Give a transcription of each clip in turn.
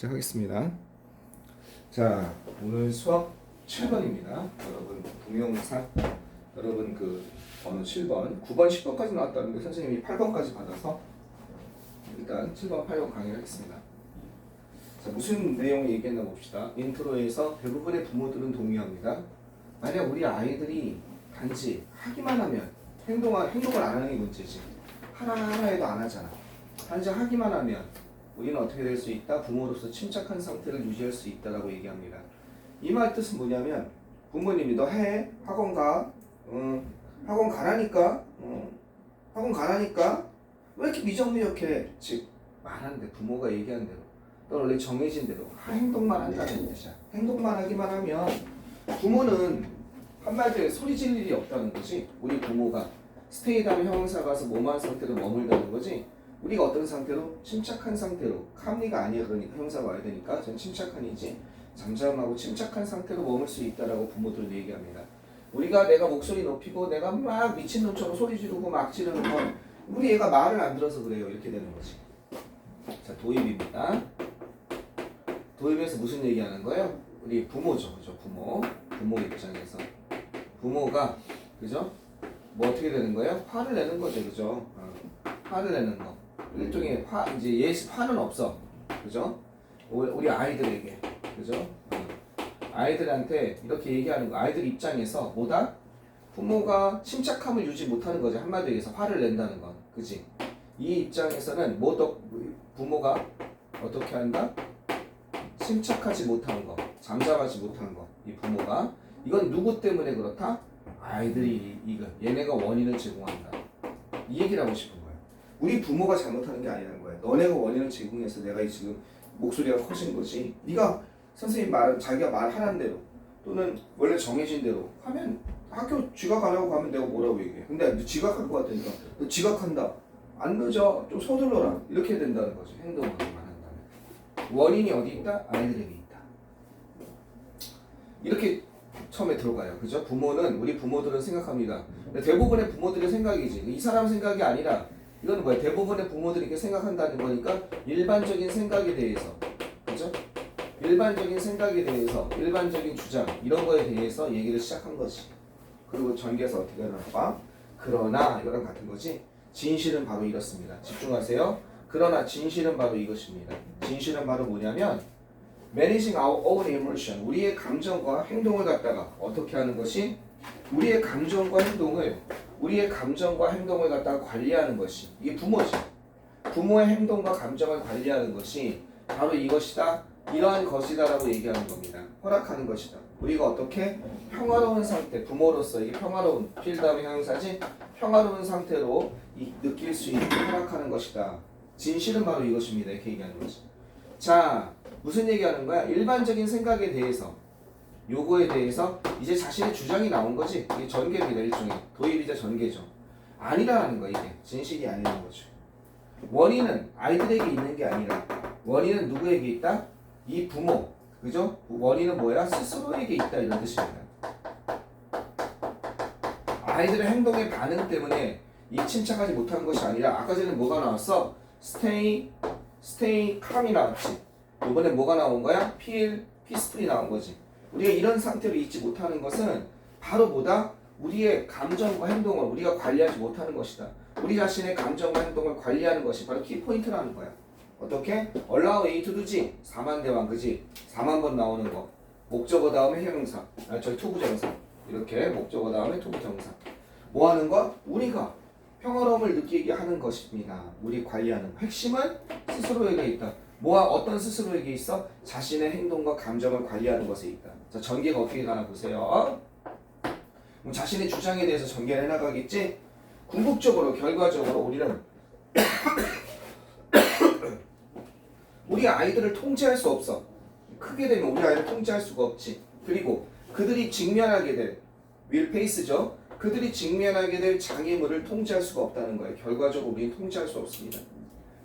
시작하겠습니다. 자, 오늘 수학 7번입니다. 여러분 동영상 여러분 그 번호 7번, 9번, 10번까지 나왔다는데 선생님이 8번까지 받아서 일단 7번, 8번 강의를 하겠습니다. 자, 무슨 내용 얘기했나 봅시다. 인트로에서 대부분의 부모들은 동의합니다. 만약 우리 아이들이 단지 하기만 하면 행동을 안 하는 게 문제지. 하나 해도 안 하잖아. 단지 하기만 하면 우리는 어떻게 될 수 있다? 부모로서 침착한 상태를 유지할 수 있다라고 얘기합니다. 이 말 뜻은 뭐냐면 부모님이 너 해? 학원 가? 학원 가라니까? 학원 가라니까? 왜 이렇게 미적미적해? 즉 말하는데 부모가 얘기한 대로 너 원래 정해진 대로 행동만 한다는 뜻이야. 행동만 하기만 하면 부모는 한마디로 소리 지를 일이 없다는 거지. 우리 부모가 스테이 다음에 형용사 가서 뭐뭐한 상태로 머물다는 거지. 우리가 어떤 상태로? 침착한 상태로. 캄리가 아니야. 그러니까 형사가 와야 되니까 전 침착한이지. 잠잠하고 침착한 상태로 머물 수 있다라고 부모들 얘기합니다. 우리가 내가 목소리 높이고 내가 막 미친놈처럼 소리 지르고 막 지르는 건 우리 애가 말을 안 들어서 그래요. 이렇게 되는 거지. 자, 도입입니다. 도입에서 무슨 얘기하는 거예요? 우리 부모죠. 그죠? 부모 입장에서. 부모가, 그죠? 뭐 어떻게 되는 거예요? 화를 내는 거죠. 그죠? 화를 내는 거. 일종의 이제 화는 없어. 그죠? 우리 아이들에게. 그죠? 아이들한테 이렇게 얘기하는 거. 아이들 입장에서 뭐다? 부모가 침착함을 유지 못하는 거지. 한마디로 얘기해서 화를 낸다는 건. 그지? 이 입장에서는 부모가 어떻게 한다? 침착하지 못한 거. 잠잠하지 못한 거. 이 부모가. 이건 누구 때문에 그렇다? 아이들이 얘네가 원인을 제공한다. 이 얘기를 하고 싶은 거야. 우리 부모가 잘못하는 게 아니라는 거야. 너네가 원인을 제공해서 내가 지금 목소리가 커진 거지. 네가 선생님 자기가 말하는 대로 또는 원래 정해진 대로 하면 학교 지각하라고 하면 내가 뭐라고 얘기해. 근데 너 지각할 것 같으니까 너 지각한다. 안 늦어. 좀 서둘러라. 이렇게 된다는 거지. 행동을 하기만 한다면. 원인이 어디 있다? 아이들에게 있다. 이렇게 처음에 들어가요. 그죠? 우리 부모들은 생각합니다. 대부분의 부모들의 생각이지. 이 사람 생각이 아니라 이건 뭐야? 대부분의 부모들이 이렇게 생각한다는 거니까 일반적인 생각에 대해서, 그죠? 일반적인 생각에 대해서, 일반적인 주장 이런 거에 대해서 얘기를 시작한 거지. 그리고 전개해서 어떻게 하나 봐? 그러나 이거랑 같은 거지. 진실은 바로 이렇습니다. 집중하세요. 그러나 진실은 바로 이것입니다. 진실은 바로 뭐냐면 Managing our own emotion, 우리의 감정과 행동을 갖다가 어떻게 하는 것이 우리의 감정과 행동을 갖다가 관리하는 것이 이게 부모지. 부모의 행동과 감정을 관리하는 것이 바로 이것이다. 이러한 것이다라고 얘기하는 겁니다. 허락하는 것이다. 우리가 어떻게 평화로운 상태, 부모로서 이게 평화로운 필다음의 형용사지 평화로운 상태로 느낄 수 있게 허락하는 것이다. 진실은 바로 이것입니다. 이렇게 얘기하는 거지. 자, 무슨 얘기하는 거야? 일반적인 생각에 대해서 요거에 대해서 이제 자신의 주장이 나온 거지. 이게 전개입니다. 일종의 도입이자 전개죠. 아니라는 거. 이게 진실이 아니라는 거죠. 원인은 아이들에게 있는 게 아니라 원인은 누구에게 있다? 이 부모. 그죠? 원인은 뭐야? 스스로에게 있다. 이런 뜻입니다. 아이들의 행동의 반응 때문에 이 침착하지 못한 것이 아니라 아까 전에 뭐가 나왔어? stay calm이 나왔지. 이번에 뭐가 나온 거야? peaceful이 나온 거지. 우리가 이런 상태로 있지 못하는 것은 바로 뭐다? 우리의 감정과 행동을 우리가 관리하지 못하는 것이다. 우리 자신의 감정과 행동을 관리하는 것이 바로 키포인트라는 거야. 어떻게? allow A to do지. 4만 대왕 그지? 4만 번 나오는 거. 목적어 다음에 형용사. 투부정사. 이렇게 목적어 다음에 투부정사. 뭐 하는 거? 우리가 평화로움을 느끼게 하는 것입니다. 우리 관리하는 핵심은 스스로에게 있다. 어떤 스스로에게 있어? 자신의 행동과 감정을 관리하는 것에 있다. 자, 전개가 어떻게 가나 보세요. 그럼 자신의 주장에 대해서 전개를 해나가겠지? 궁극적으로, 결과적으로 우리는 우리 아이들을 통제할 수 없어. 크게 되면 우리 아이를 통제할 수가 없지. 그리고 그들이 직면하게 될 will face죠. 그들이 직면하게 될 장애물을 통제할 수가 없다는 거예요. 결과적으로 우리는 통제할 수 없습니다.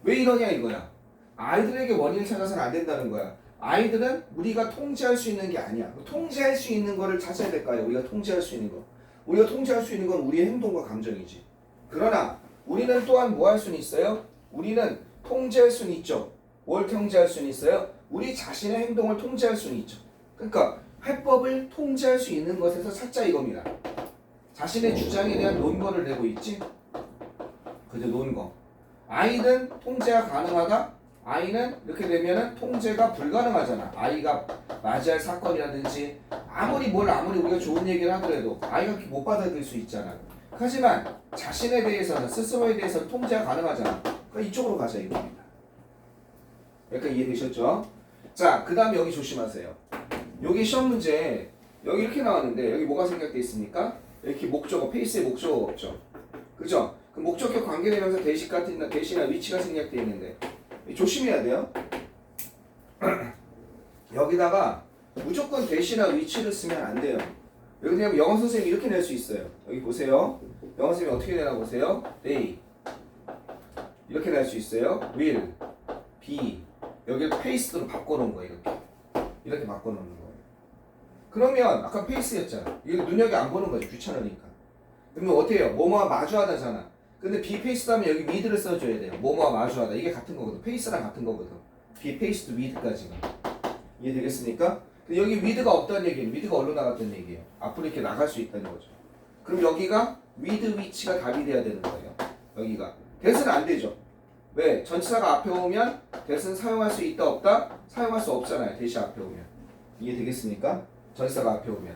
왜 이러냐 이거야. 아이들에게 원인을 찾아서는 안 된다는 거야. 아이들은 우리가 통제할 수 있는 게 아니야. 통제할 수 있는 거를 찾아야 될까요? 우리가 통제할 수 있는 거. 우리가 통제할 수 있는 건 우리의 행동과 감정이지. 그러나 우리는 또한 뭐 할 수는 있어요? 우리는 통제할 수는 있죠. 뭘 통제할 수는 있어요? 우리 자신의 행동을 통제할 수는 있죠. 그러니까 해법을 통제할 수 있는 것에서 찾자 이겁니다. 자신의 주장에 대한 논거를 내고 있지. 그죠? 논거. I는 통제가 가능하다. I는 이렇게 되면은 통제가 불가능하잖아. I가 맞이할 사건이라든지 아무리 우리가 좋은 얘기를 하더라도 I가 못 받아들일 수 있잖아. 하지만 자신에 대해서는 스스로에 대해서는 통제가 가능하잖아. 그러니까 이쪽으로 가자 이겁니다. 여기까지 이해되셨죠? 자, 그 다음에 여기 조심하세요. 여기 시험 문제 여기 이렇게 나왔는데 여기 뭐가 생략돼 있습니까? 이렇게 목적어, 페이스에 목적어가 없죠. 그죠? 그 목적격 관계되면서 대시나 위치가 생략돼 있는데 조심해야 돼요. 여기다가 무조건 대시나 위치를 쓰면 안 돼요. 여기 그냥 영어 선생님이 이렇게 낼 수 있어요. 여기 보세요. 영어 선생님이 어떻게 내나 보세요. they 이렇게 낼 수 있어요. will, be 여기 페이스로 바꿔놓은 거예요. 이렇게 바꿔놓는 거예요. 그러면 아까 페이스였잖아. 이거 눈여겨 안 보는 거지. 귀찮으니까. 그러면 어떻게 해요? 뭐뭐와 마주하다잖아. 근데 be 페이스도 하면 여기 with를 써줘야 돼요. 뭐뭐와 마주하다. 이게 같은 거거든. 페이스랑 같은 거거든. be 페이스도 with까지가. 이해되겠습니까? 근데 여기 with가 없다는 얘기예요. with가 얼로 나갔다는 얘기예요. 앞으로 이렇게 나갈 수 있다는 거죠. 그럼 여기가 with which가 답이 돼야 되는 거예요. 여기가. that은 안 되죠. 왜? 전치사가 앞에 오면 that은 사용할 수 있다 없다? 사용할 수 없잖아요. that이 앞에 오면. 이해되겠습니까? 전치사가 앞에 오면.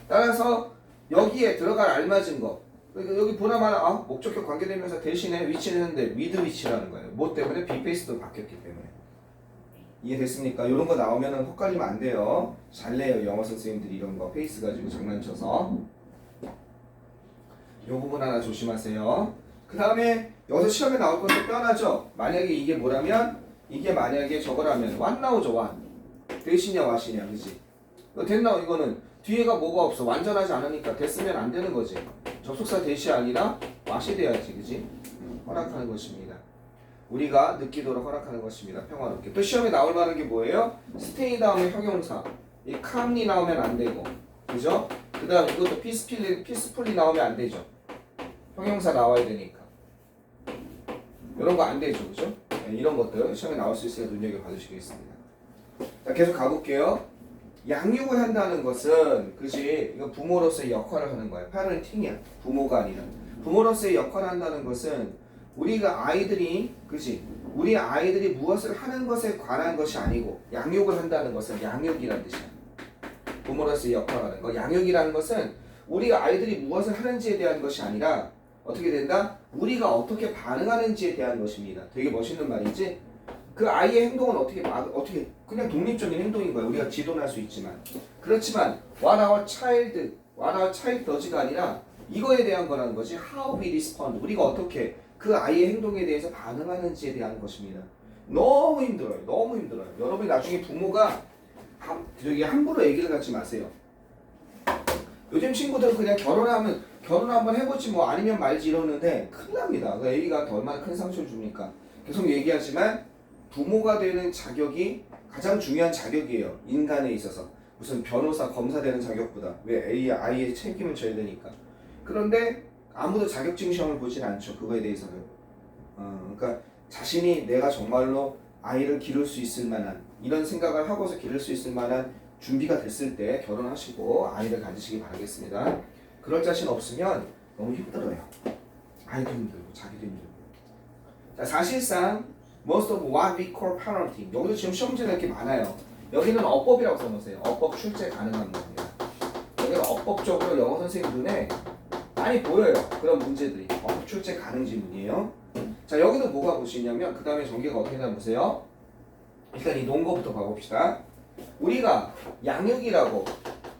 따라서 여기에 들어갈 알맞은 거. 그러니까 여기 보나마나 목적격 관계되면서 대신에 위치는 했는데 with which라는 거예요. 뭐 때문에? be 페이스도 바뀌었기 때문에. 이해됐습니까? 이런 거 나오면 헛갈리면 안 돼요. 잘 내요. 영어 선생님들이 이런 거 페이스 가지고 장난쳐서. 이 부분 하나 조심하세요. 그 다음에 여기서 시험에 나올 것도 뻔하죠. 만약에 이게 뭐라면 이게 만약에 저거라면 what 나오죠. what. 대시냐 what이냐 그지? 됐나 이거는 뒤에가 뭐가 없어. 완전하지 않으니까 됐으면 안 되는 거지. 접속사 대시 아니라 what이 돼야지 그지? 허락하는 것입니다. 우리가 느끼도록 허락하는 것입니다. 평화롭게. 또 시험에 나올 만한 게 뭐예요? stay 다음에 형용사. 이 calmly 나오면 안 되고. 그죠? 그 다음 이것도 peacefully 나오면 안 되죠. 형용사 나와야 되니까. 이런 거 안 되죠. 그죠? 네, 이런 것들 시험에 나올 수 있으니까 눈여겨봐주시겠습니다. 자, 계속 가볼게요. 양육을 한다는 것은 그지? 이거 부모로서의 역할을 하는 거야. parenting이야. 부모가 아니라. 부모로서의 역할을 한다는 것은 우리가 아이들이 그지? 우리 아이들이 무엇을 하는 것에 관한 것이 아니고 양육을 한다는 것은 양육이라는 뜻이야. 부모로서의 역할을 하는 거. 양육이라는 것은 우리 아이들이 무엇을 하는지에 대한 것이 아니라 어떻게 된다? 우리가 어떻게 반응하는지에 대한 것입니다. 되게 멋있는 말이지? 그 아이의 행동은 어떻게 그냥 독립적인 행동인 거야. 우리가 지도할 수 있지만. 그렇지만 what our child does가 아니라 이거에 대한 거라는 거지. how we respond. 우리가 어떻게 그 아이의 행동에 대해서 반응하는지에 대한 것입니다. 너무 힘들어요. 너무 힘들어요. 여러분이 나중에 부모가 함부로 얘기를 갖지 마세요. 요즘 친구들은 그냥 결혼 한번 해보지 뭐 아니면 말지 이러는데 큰일 납니다. 그 애기가 얼마나 큰 상처를 줍니까? 계속 얘기하지만 부모가 되는 자격이 가장 중요한 자격이에요. 인간에 있어서. 무슨 변호사, 검사 되는 자격보다. 왜 아이의 책임을 져야 되니까. 그런데 아무도 자격증 시험을 보진 않죠. 그거에 대해서는. 그러니까 자신이 내가 정말로 아이를 기를 수 있을 만한 이런 생각을 하고서 기를 수 있을 만한 준비가 됐을 때 결혼하시고 아이를 가지시기 바라겠습니다. 그럴 자신 없으면 너무 힘들어요. 아이도 힘들고 자기도 힘들고. 자, 사실상 most of what we call parenting 여기도 지금 시험 문제가 이렇게 많아요. 여기는 어법이라고 써놓으세요. 어법 출제 가능한 문제입니다. 여기는 어법적으로 영어 선생님 눈에 많이 보여요. 그런 문제들이. 어법 출제 가능 지문이에요. 자, 여기도 뭐가 보시냐면 그 다음에 전개가 어떻게 되나 보세요. 일단 이 논거부터 봐봅시다. 우리가 양육이라고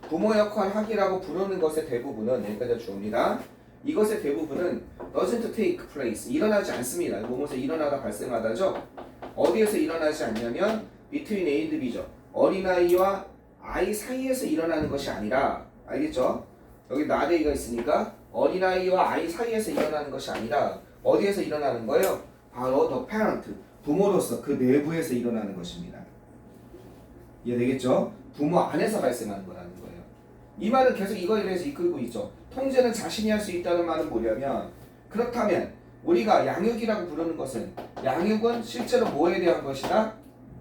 부모 역할 하기라고 부르는 것의 대부분은 여기까지 주옵니다. 이것의 대부분은 doesn't take place 일어나지 않습니다. 뭐뭐서 일어나다 발생하다죠. 어디에서 일어나지 않냐면 between A and B죠. 어린아이와 아이 사이에서 일어나는 것이 아니라 알겠죠? 여기 not A가 있으니까 어린아이와 아이 사이에서 일어나는 것이 아니라 어디에서 일어나는 거예요? 바로 the parent 부모로서 그 내부에서 일어나는 것입니다. 이해되겠죠? 부모 안에서 발생하는 거라는 거예요. 이 말은 계속 이거에 대해서 이끌고 있죠. 통제는 자신이 할 수 있다는 말은 뭐냐면 그렇다면 우리가 양육이라고 부르는 것은 양육은 실제로 뭐에 대한 것이다?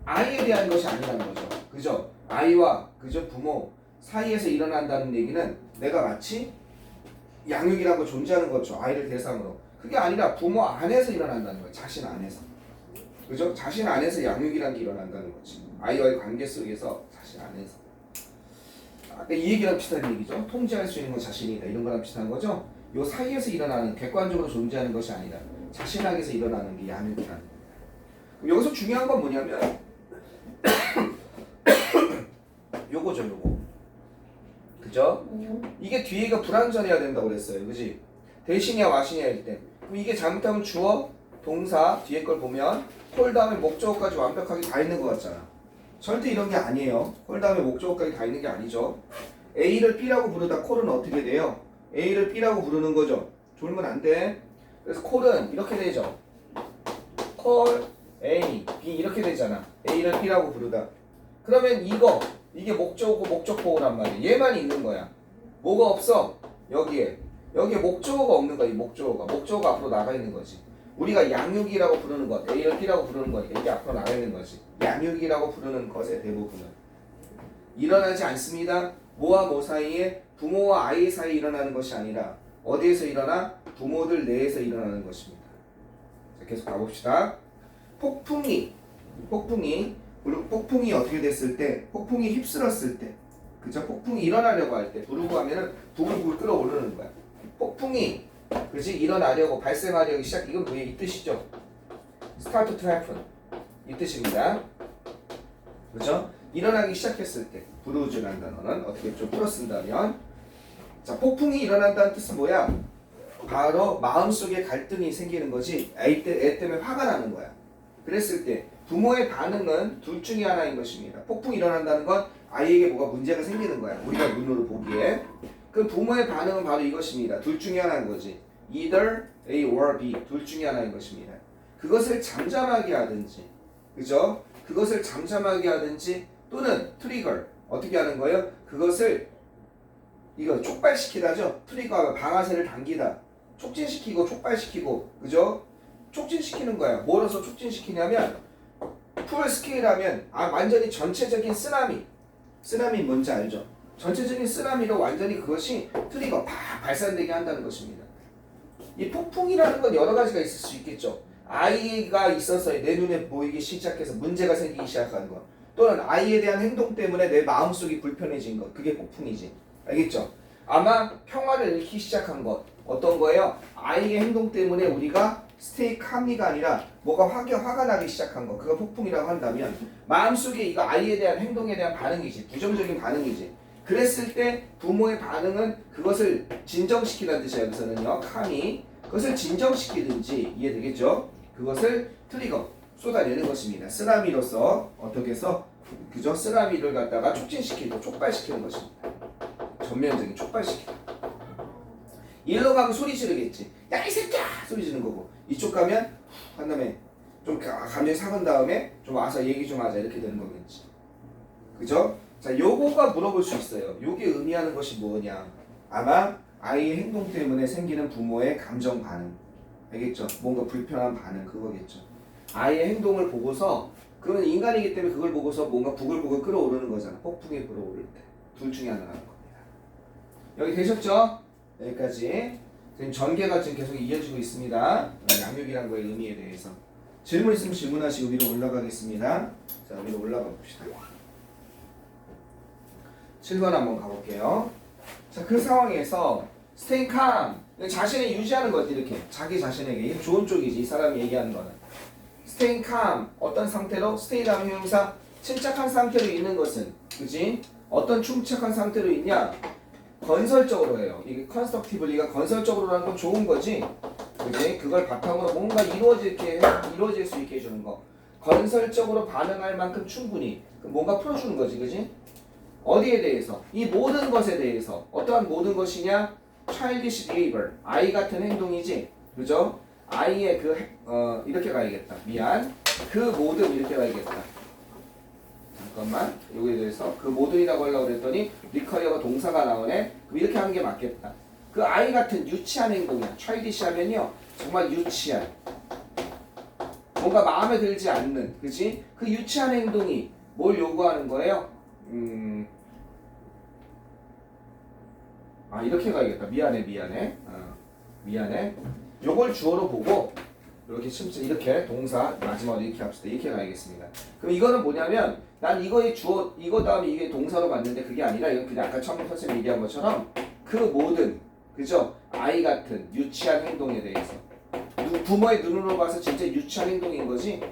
아이에 대한 것이 아니라는 거죠. 그죠? 아이와 그죠 부모 사이에서 일어난다는 얘기는 내가 마치 양육이라고 존재하는 거죠. 아이를 대상으로. 그게 아니라 부모 안에서 일어난다는 거예요. 자신 안에서. 그죠? 자신 안에서 양육이라는 게 일어난다는 거지. 아이와의 관계 속에서 자신 안에서. 아까 이 얘기랑 비슷한 얘기죠. 통제할 수 있는 건 자신이다. 이런 거랑 비슷한 거죠. 요 사이에서 일어나는 객관적으로 존재하는 것이 아니라 자신 안에서 일어나는 게 양육이라는 거예요. 여기서 중요한 건 뭐냐면 요거죠, 요거. 그죠? 이게 뒤에가 불완전해야 된다고 그랬어요. 그지? 대신이야 와신이야 할 때. 그럼 이게 잘못하면 주어, 동사, 뒤에 걸 보면 콜 다음에 목적어까지 완벽하게 다 있는 것 같잖아. 절대 이런 게 아니에요. 콜 다음에 목적어까지 다 있는 게 아니죠. A를 B라고 부르다 콜은 어떻게 돼요? A를 B라고 부르는 거죠. 졸면 안 돼. 그래서 콜은 이렇게 되죠. 콜 A, B 이렇게 되잖아. A를 B라고 부르다. 그러면 이게 목적어고 목적보호란 말이야. 얘만 있는 거야. 뭐가 없어? 여기에 목적어가 없는 거야. 이 목적어가 앞으로 나가 있는 거지. 우리가 양육이라고 부르는 것, A를 B라고 부르는 것, 이게 앞으로 나가 있는 거지. 양육이라고 부르는 것의 대부분은 일어나지 않습니다. 뭐와 뭐 사이에? 부모와 아이 사이에 일어나는 것이 아니라 어디에서 일어나? 부모들 내에서 일어나는 것입니다. 자, 계속 가봅시다. 폭풍이 어떻게 됐을 때? 폭풍이 휩쓸었을 때, 그죠? 폭풍이 일어나려고 할 때, 부르고 하면은 부글부글 끓어오르는 거야. 폭풍이, 그지? 일어나려고, 발생하려고 이건 뭐예요? 이 뜻이죠? start to happen. 이 뜻입니다. 그죠? 일어나기 시작했을 때, 부르주라는 단어는 어떻게 좀 풀어 쓴다면, 자, 폭풍이 일어난다는 뜻은 뭐야? 바로 마음속에 갈등이 생기는 거지, 애 때문에 화가 나는 거야. 그랬을 때, 부모의 반응은 둘 중에 하나인 것입니다. 폭풍이 일어난다는 건 아이에게 뭐가 문제가 생기는 거야. 우리가 눈으로 보기에. 그럼 부모의 반응은 바로 이것입니다. 둘 중에 하나인 거지. Either A or B. 둘 중에 하나인 것입니다. 그것을 잠잠하게 하든지, 그죠? 그것을 잠잠하게 하든지 또는 트리거. 어떻게 하는 거예요? 그것을 촉발시키다죠. 트리거하면 방아쇠를 당기다. 촉진시키고 촉발시키고, 그죠? 촉진시키는 거야. 뭐로서 촉진시키냐면 풀 스케일 하면 완전히 전체적인 쓰나미 뭔지 알죠? 전체적인 쓰나미로 완전히 그것이 트리거 팍 발산되게 한다는 것입니다. 이 폭풍이라는 건 여러 가지가 있을 수 있겠죠. 아이가 있어서 내 눈에 보이기 시작해서 문제가 생기기 시작하는 것, 또는 아이에 대한 행동 때문에 내 마음속이 불편해진 것, 그게 폭풍이지. 알겠죠? 아마 평화를 잃기 시작한 것, 어떤 거예요? 아이의 행동 때문에 우리가 스테이 캄리가 아니라 뭐가 화가 나기 시작한 거, 그거 폭풍이라고 한다면 마음속에 이거 아이에 대한 행동에 대한 반응이지, 부정적인 반응이지. 그랬을 때 부모의 반응은 그것을 진정시키라는 뜻이야. 여기서는요, 캄이 그것을 진정시키든지, 이해되겠죠? 그것을 트리거, 쏟아내는 것입니다. 쓰나미로서 어떻게 해서, 그죠? 쓰나미를 갖다가 촉진시키고 촉발시키는 것입니다. 전면적인 촉발시키다. 일로 가면 소리 지르겠지. 야, 이 새끼야! 소리 지르는 거고, 이쪽 가면 한 다음에 좀 감정이 상한 다음에 좀 와서 얘기 좀 하자, 이렇게 되는 거겠지. 그죠? 자, 요거가 물어볼 수 있어요. 요게 의미하는 것이 뭐냐? 아마 아이의 행동 때문에 생기는 부모의 감정 반응, 알겠죠? 뭔가 불편한 반응, 그거겠죠. 아이의 행동을 보고서, 그건 인간이기 때문에 그걸 보고서 뭔가 부글부글 끓어오르는 거잖아. 폭풍이 불어오를 때. 둘 중에 하나라는 겁니다. 여기 되셨죠? 여기까지. 지금 전개가 지금 계속 이어지고 있습니다. 양육이란 거의 의미에 대해서. 질문 있으면 질문하시고 위로 올라가겠습니다. 자, 위로 올라가 봅시다. 7번 한번 가볼게요. 자, 그 상황에서 stay calm, 자신을 유지하는 거지. 이렇게 자기 자신에게 좋은 쪽이지, 이 사람이 얘기하는 거는. stay calm, 어떤 상태로? stay 다음에 형용사, 침착한 상태로 있는 것은, 그지? 어떤 침착한 상태로 있냐? 건설적으로 해요. 이게 constructivelly가 건설적으로라는 건 좋은 거지, 그지? 그걸 바탕으로 뭔가 이루어질 수 있게 해주는 거. 건설적으로 반응할 만큼 충분히 뭔가 풀어주는 거지, 그지? 어디에 대해서? 이 모든 것에 대해서. 어떠한 모든 것이냐? childish behavior, 아이 같은 행동이지, 그죠? 아이의 이렇게 가야겠다. 미안. 그 모든 이렇게 가야겠다. 잠깐만. 여기에 대해서 그 모든이라고 하려고 그랬더니 리커리어가 동사가 나오네. 그럼 이렇게 하는 게 맞겠다. 그 아이 같은 유치한 행동이야. childish 하면요, 정말 유치한. 뭔가 마음에 들지 않는, 그지? 그 유치한 행동이 뭘 요구하는 거예요? 이렇게 가야겠다. 미안해. 미안해. 요걸 주어로 보고 이렇게 침체 이렇게 동사 마지막으로 이렇게 합시다. 이렇게 가야겠습니다. 그럼 이거는 뭐냐면 난 이거의 주어 이거 다음에 이게 동사로 맞는데 그게 아니라 이건 그냥 아까 처음 선생님이 얘기한 것처럼 그 모든 그죠? 아이 같은 유치한 행동에 대해서 부모의 눈으로 봐서 진짜 유치한 행동인 거지,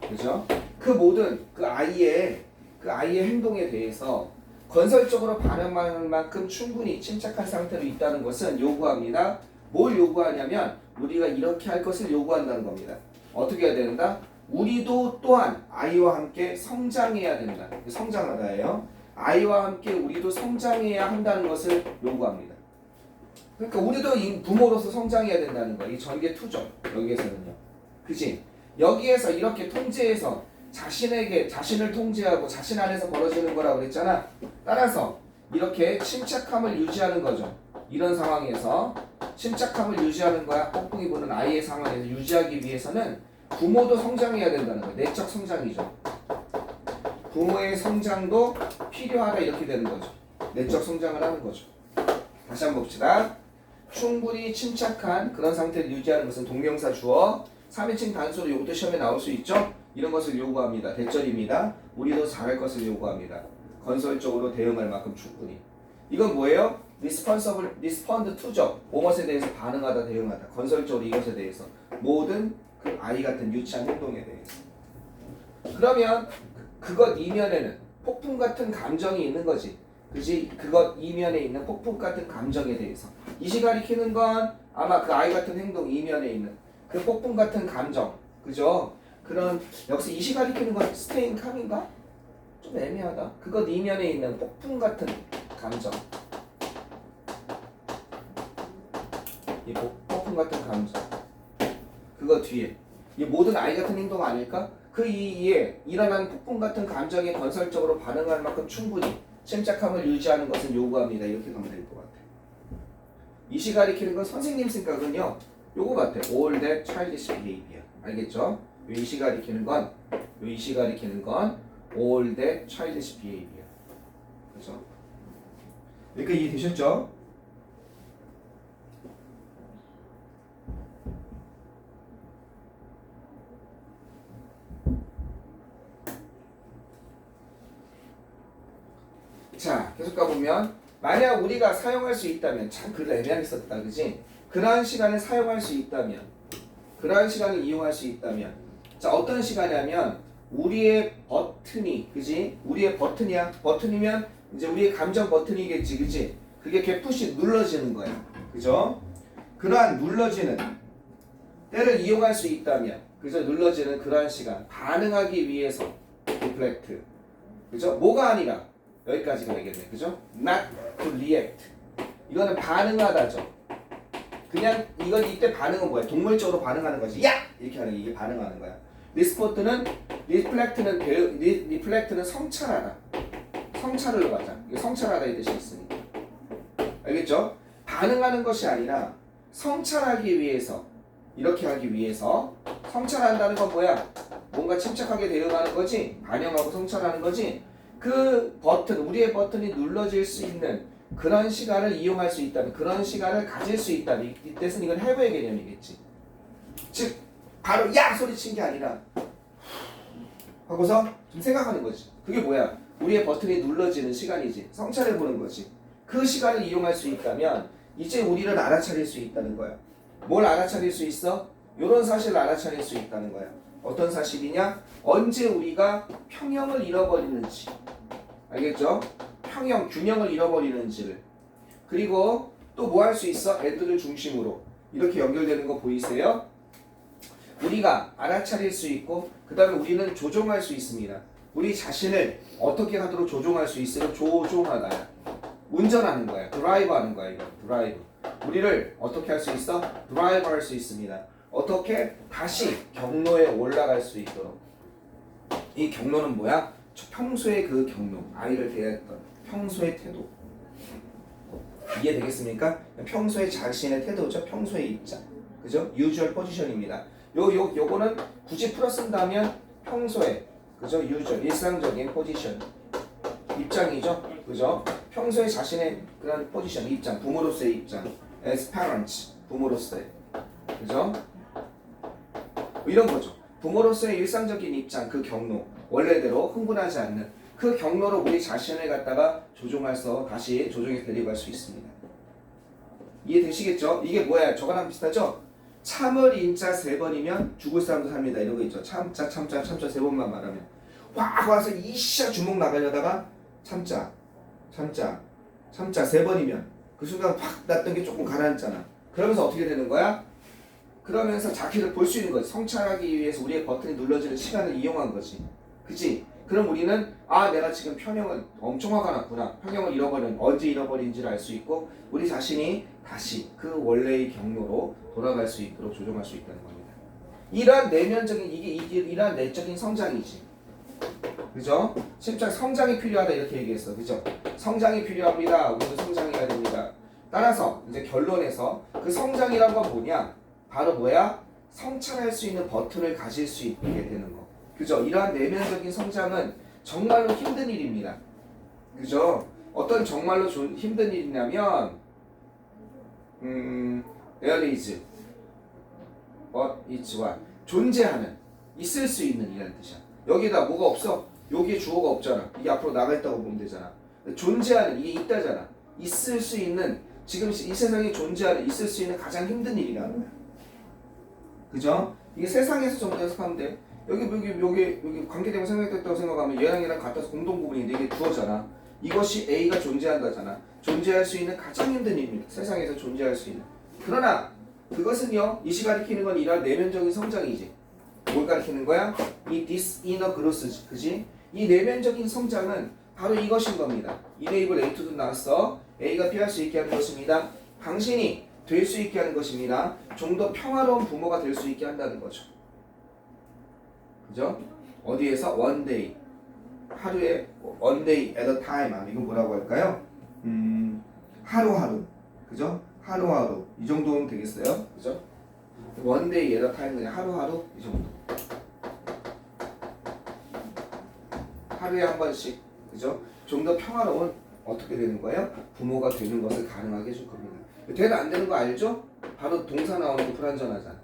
그죠? 그 모든 그 아이의 행동에 대해서 건설적으로 반응할 만큼 충분히 침착한 상태로 있다는 것은 요구합니다. 뭘 요구하냐면 우리가 이렇게 할 것을 요구한다는 겁니다. 어떻게 해야 된다? 우리도 또한 아이와 함께 성장해야 된다. 성장하다예요. 아이와 함께 우리도 성장해야 한다는 것을 요구합니다. 그러니까 우리도 부모로서 성장해야 된다는 거예요. 이 전개 투정 여기에서는요. 그치? 여기에서 이렇게 통제해서 자신을 통제하고 자신 안에서 벌어지는 거라고 그랬잖아. 따라서 이렇게 침착함을 유지하는 거죠. 이런 상황에서 침착함을 유지하는 거야. 폭풍이 부는 아이의 상황에서 유지하기 위해서는 부모도 성장해야 된다는 거야. 내적 성장이죠. 부모의 성장도 필요하다 이렇게 되는 거죠. 내적 성장을 하는 거죠. 다시 한번 봅시다. 충분히 침착한 그런 상태를 유지하는 것은 동명사 주어 3인칭 단수로 이것도 시험에 나올 수 있죠. 이런 것을 요구합니다. 대절입니다. 우리도 잘할 것을 요구합니다. 건설적으로 대응할 만큼 충분히. 이건 뭐예요? respond to죠. 뭐뭇에 대해서 반응하다, 대응하다. 건설적으로 이것에 대해서. 모든 그 아이 같은 유치한 행동에 대해서. 그러면 그것 이면에는 폭풍 같은 감정이 있는 거지. 그지? 그것 이면에 있는 폭풍 같은 감정에 대해서. 이시 가리키는 건 아마 그 아이 같은 행동 이면에 있는 그 폭풍 같은 감정. 그죠? 그런 여기서 이시 가리키는 건 staying calm인가? 좀 애매하다. 그것 이면에 있는 폭풍 같은 감정. 이 폭풍 같은 감정. 그거 뒤에 이 모든 아이 같은 행동 아닐까? 그 이에 일어난 폭풍 같은 감정에 건설적으로 반응할 만큼 충분히 침착함을 유지하는 것은 요구합니다. 이렇게 가면 될 것 같아. 이시 가리키는 건 선생님 생각은요. 요거 같아. All that childish behavior. 알겠죠? 요 이시 가리키는 건 all that childish behavior. 그렇죠? 여기까지 이해되셨죠? 자, 계속 가보면 만약 우리가 사용할 수 있다면 참 글을 애매하게 썼다, 그지? 그러한 시간을 사용할 수 있다면 그러한 시간을 이용할 수 있다면 자, 어떤 시간이냐면 우리의 버튼이, 그지? 우리의 버튼이야. 버튼이면 이제 우리의 감정 버튼이겠지, 그지? 그게 개푸시 눌러지는 거야, 그죠? 그러한 눌러지는 때를 이용할 수 있다면, 그죠? 눌러지는 그러한 시간 반응하기 위해서 reflect, 그죠? 뭐가 아니라 여기까지 가야겠네, 그죠? Not to react. 이거는 반응하다죠. 그냥 이건 이때 반응은 뭐야? 동물적으로 반응하는 거지. 야! 이렇게 하는 게 이게 반응하는 거야. 리스포트는 reflect는 성찰하다. 성찰을 가자. 이게 성찰하다 이 뜻이 있으니까. 알겠죠? 반응하는 것이 아니라 성찰하기 위해서 이렇게 하기 위해서 성찰한다는 건 뭐야? 뭔가 침착하게 대응하는 거지. 반영하고 성찰하는 거지. 그 버튼, 우리의 버튼이 눌러질 수 있는 그런 시간을 이용할 수 있다면, 그런 시간을 가질 수 있다면, 이때는 이건 해부의 개념이겠지. 즉 바로 야! 소리친 게 아니라 하고서 좀 생각하는 거지. 그게 뭐야? 우리의 버튼이 눌러지는 시간이지. 성찰해보는 거지. 그 시간을 이용할 수 있다면 이제 우리를 알아차릴 수 있다는 거야. 뭘 알아차릴 수 있어? 이런 사실을 알아차릴 수 있다는 거야. 어떤 사실이냐? 언제 우리가 평형을 잃어버리는지. 알겠죠? 평형, 균형을 잃어버리는지를. 그리고 또 뭐 할 수 있어? 애들을 중심으로 이렇게 연결되는 거 보이세요? 우리가 알아차릴 수 있고 그 다음에 우리는 조종할 수 있습니다. 우리 자신을 어떻게 하도록 조종할 수 있으면 조종하다. 운전하는 거야. 드라이브 하는 거야. 이거 드라이브. 우리를 어떻게 할 수 있어? 드라이브 할 수 있습니다. 어떻게? 다시 경로에 올라갈 수 있도록. 이 경로는 뭐야? 평소의 그 경로. 아이를 대했던 평소의 태도. 이해되겠습니까? 평소의 자신의 태도죠. 평소의 입장. 그죠? usual position입니다. 요거는 굳이 풀어 쓴다면 평소에 그죠? 유저 일상적인 포지션 입장이죠. 그죠? 평소에 자신의 그런 포지션 입장 부모로서의 입장 as parents 부모로서의 그죠? 뭐 이런 거죠. 부모로서의 일상적인 입장 그 경로 원래대로 흥분하지 않는 그 경로로 우리 자신을 갖다가 조종해서 다시 조종해서 데려갈 수 있습니다. 이해되시겠죠? 이게 뭐야? 저거랑 비슷하죠? 참을 인자 3번이면 죽을 사람도 삽니다. 이런 거 있죠. 참자 3번만 말하면 확 와서 이씨야 주먹 나가려다가 참자 3번이면 그 순간 확 났던 게 조금 가라앉잖아. 그러면서 어떻게 되는 거야? 그러면서 자기를 볼 수 있는 거지. 성찰하기 위해서 우리의 버튼이 눌러지는 시간을 이용한 거지. 그치? 그럼 우리는 내가 지금 편향을 엄청 화가 났구나. 편향을 잃어버린 언제 잃어버린지를 알 수 있고 우리 자신이 다시 그 원래의 경로로 돌아갈 수 있도록 조정할 수 있다는 겁니다. 이러한 내면적인 이게 이러한 내적인 성장이지. 그죠? 심장 성장이 필요하다 이렇게 얘기했어. 그죠? 성장이 필요합니다. 우리도 성장해야 됩니다. 따라서 이제 결론에서 그 성장이란 건 뭐냐? 바로 뭐야? 성찰할 수 있는 버튼을 가질 수 있게 되는 거. 그죠? 이러한 내면적인 성장은 정말로 힘든 일입니다. 그죠? 어떤 정말로 힘든 일이냐면 there is what is what 존재하는 있을 수 있는 이라는 뜻이야. 여기다 뭐가 없어? 여기에 주어가 없잖아. 이게 앞으로 나가 있다고 보면 되잖아. 존재하는 이게 있다잖아. 있을 수 있는 지금 이 세상에 존재하는 있을 수 있는 가장 힘든 일이라는 거야. 그죠? 이게 세상에서 전부 연습하면 돼. 여기 관계되고 생각됐다고 생각하면 얘랑 같아서 공동 부분인데 이게 주어잖아. 이것이 A가 존재한다잖아. 존재할 수 있는 가장 힘든 일입니다. 세상에서 존재할 수 있는. 그러나 그것은요. 이시 가리키는 건 이러한 내면적인 성장이지. 뭘 가리키는 거야? 이 this inner growth, 그지? 이 내면적인 성장은 바로 이것인 겁니다. enable A to do 나왔어. A가 피할 수 있게 하는 것입니다. 당신이 될 수 있게 하는 것입니다. 좀 더 평화로운 부모가 될 수 있게 한다는 거죠. 그죠? 어디에서? one day. 하루에 one day at a time. 이거 뭐라고 할까요? 하루하루. 그죠? 하루하루. 이 정도면 되겠어요? 그죠? one day at a time 그냥 하루하루 이 정도. 하루에 한 번씩. 그죠? 좀 더 평화로운 어떻게 되는 거예요? 부모가 되는 것을 가능하게 해줄 겁니다. 되도 안 되는 거 알죠? 바로 동사 나오는 게 불완전하잖아.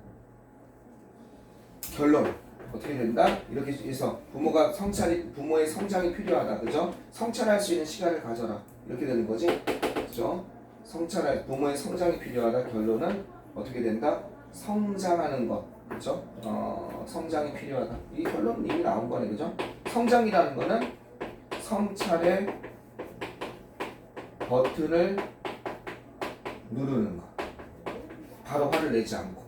결론 어떻게 된다? 이렇게 해서 부모의 성장이 필요하다. 그죠? 성찰할 수 있는 시간을 가져라. 이렇게 되는 거지. 그죠? 부모의 성장이 필요하다. 결론은 어떻게 된다? 성장하는 것. 그죠? 성장이 필요하다. 이 결론은 이미 나온 거네. 그죠? 성장이라는 거는 성찰의 버튼을 누르는 거. 바로 화를 내지 않고.